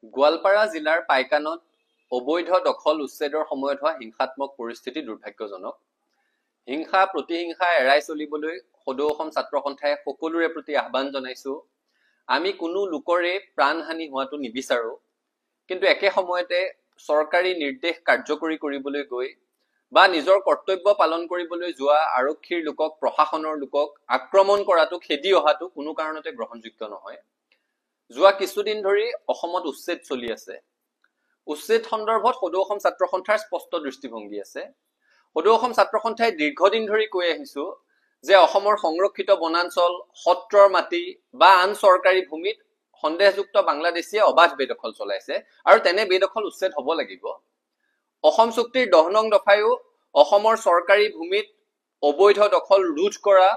গোৱালপাৰা জিলাৰ পাইকানত অবৈধ দখল উচ্ছেদৰ সময়ত হোৱা হিংসাত্মক পৰিস্থিতি দুৰ্ভাগ্যজনক। হিংসা প্ৰতিহিংসা এৰাই চলিবলৈ সদৌ অসম ছাত্ৰ সন্থাই সকলোৰে প্ৰতি আহ্বান জনাইছো। আমি কোনো লোকৰে প্ৰাণহানি হোৱাটো নিবিচাৰো, কিন্তু একে সময়তে চৰকাৰী নিৰ্দেশ কাৰ্যকৰী কৰিবলৈ গৈ বা নিজৰ কৰ্তব্য পালন কৰিবলৈ যোৱা আৰক্ষীৰ লোকক প্ৰশাসনৰ লোকক আক্ৰমণ কৰাটো খেদি অহাটো কোনো কাৰণতে গ্ৰহণযোগ্য নহয়। যোৱা কিছুদিন ধৰি অসমত উচ্ছেদ চলি আছে। উচ্ছেদ সন্দৰ্ভত সদৌ অসম ছাত্ৰ সন্থাৰ স্পষ্ট দৃষ্টিভংগী আছে। সদৌ অসম ছাত্ৰ সন্থাই দীৰ্ঘদিন ধৰি কৈ আহিছো যে অসমৰ সংৰক্ষিত বনাঞ্চল, সত্ৰৰ মাটি বা আন চৰকাৰী ভূমিত সন্দেহযুক্ত বাংলাদেশীয়ে অবাধ বেদখল চলাইছে আৰু তেনে বেদখল উচ্ছেদ হ'ব লাগিব। অসম চুক্তিৰ 10 নং দফায়ো অসমৰ চৰকাৰী ভূমিত অবৈধ দখল ৰোধ কৰা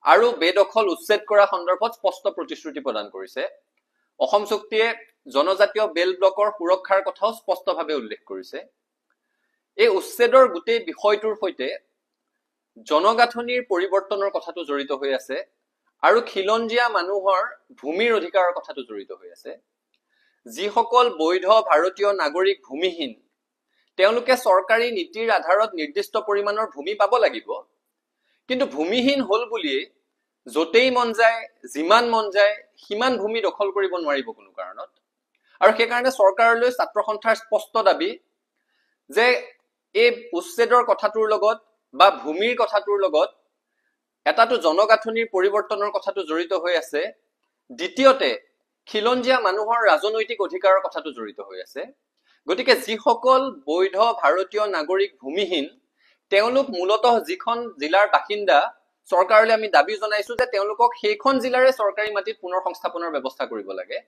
আৰু বেদখল উচ্ছেদ কৰা সন্দৰ্ভত স্পষ্ট প্ৰতিশ্ৰুতি প্ৰদান কৰিছে। অসম চুক্তিয়ে জনজাতীয় বেল ব্লকৰ সুৰক্ষাৰ কথাও স্পষ্টভাৱে উল্লেখ কৰিছে। এই উচ্ছেদৰ গোটেই বিষয়টোৰ সৈতে জনগাঁথনিৰ পৰিৱৰ্তনৰ কথাটো জড়িত হৈ আছে আৰু খিলঞ্জীয়া মানুহৰ ভূমিৰ অধিকাৰৰ কথাটো জড়িত হৈ আছে। যিসকল বৈধ ভাৰতীয় নাগৰিক ভূমিহীন, তেওঁলোকে চৰকাৰী নীতিৰ আধাৰত নিৰ্দিষ্ট পৰিমাণৰ ভূমি পাব লাগিব, কিন্তু ভূমিহীন হল বুলিয়ে যতেই মন যায়, যিমান মন যায় সিমান ভূমি দখল কৰিব নোৱাৰিব কোনো কাৰণত। আৰু সেইকাৰণে চৰকাৰলৈ ছাত্ৰ সন্থাৰ স্পষ্ট দাবী যে এই উচ্ছেদৰ কথাটোৰ লগত বা ভূমিৰ কথাটোৰ লগত এটাটো জনগাঁথনিৰ পৰিৱৰ্তনৰ কথাটো জড়িত হৈ আছে, দ্বিতীয়তে খিলঞ্জীয়া মানুহৰ ৰাজনৈতিক অধিকাৰৰ কথাটো জড়িত হৈ আছে। গতিকে যিসকল বৈধ ভাৰতীয় নাগৰিক ভূমিহীন, তেওঁলোক মূলতঃ যিখন জিলাৰ বাসিন্দা, চৰকাৰলৈ আমি দাবী জনাইছো যে তেওঁলোকক সেইখন জিলাৰে চৰকাৰী মাটিত পুনৰ সংস্থাপনৰ ব্যৱস্থা কৰিব লাগে।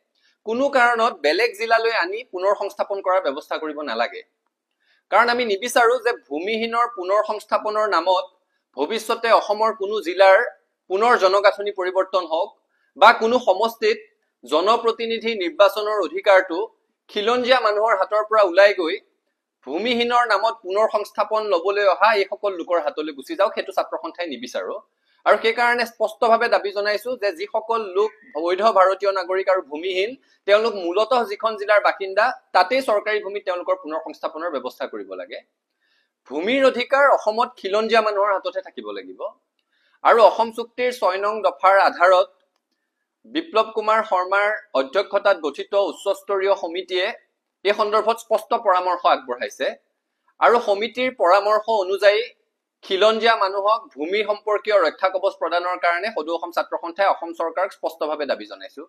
কোনো কাৰণত বেলেগ জিলালৈ আনি পুনৰ সংস্থাপন কৰাৰ ব্যৱস্থা কৰিব নালাগে। কাৰণ আমি নিবিচাৰো যে ভূমিহীনৰ পুনৰ সংস্থাপনৰ নামত ভৱিষ্যতে অসমৰ কোনো জিলাৰ পুনৰ জনগাঁথনি পৰিৱৰ্তন হওক বা কোনো সমষ্টিত জনপ্ৰতিনিধি নিৰ্বাচনৰ অধিকাৰটো খিলঞ্জীয়া মানুহৰ হাতৰ পৰা ওলাই গৈ ভূমিহীনৰ নামত পুনৰ সংস্থাপন লবলৈ অহা এইসকল লোকৰ হাতলৈ গুচি যাওক, সেইটো ছাত্ৰ সন্থাই নিবিচাৰো। আৰু সেইকাৰণে স্পষ্টভাৱে দাবী জনাইছো যে যিসকল লোক বৈধ ভাৰতীয় নাগৰিক আৰু ভূমিহীন, তেওঁলোক মূলতঃ যিখন জিলাৰ বাসিন্দা তাতেই চৰকাৰী ভূমিত তেওঁলোকৰ পুনৰ সংস্থাপনৰ ব্যৱস্থা কৰিব লাগে। ভূমিৰ অধিকাৰ অসমত খিলঞ্জীয়া মানুহৰ হাততহে থাকিব লাগিব। আৰু অসম চুক্তিৰ 6 নং দফাৰ আধাৰত বিপ্লৱ কুমাৰ শৰ্মাৰ অধ্যক্ষতাত গঠিত উচ্চস্তৰীয় সমিতিয়ে এই সন্দৰ্ভত স্পষ্ট পৰামৰ্শ আগবঢ়াইছে আৰু সমিতিৰ পৰামৰ্শ অনুযায়ী খিলঞ্জীয়া মানুহক ভূমি সম্পৰ্কীয় ৰক্ষা কৱচ প্ৰদানৰ কাৰণে সদৌ অসম ছাত্ৰ সন্থাই অসম চৰকাৰক স্পষ্টভাৱে দাবী জনাইছো।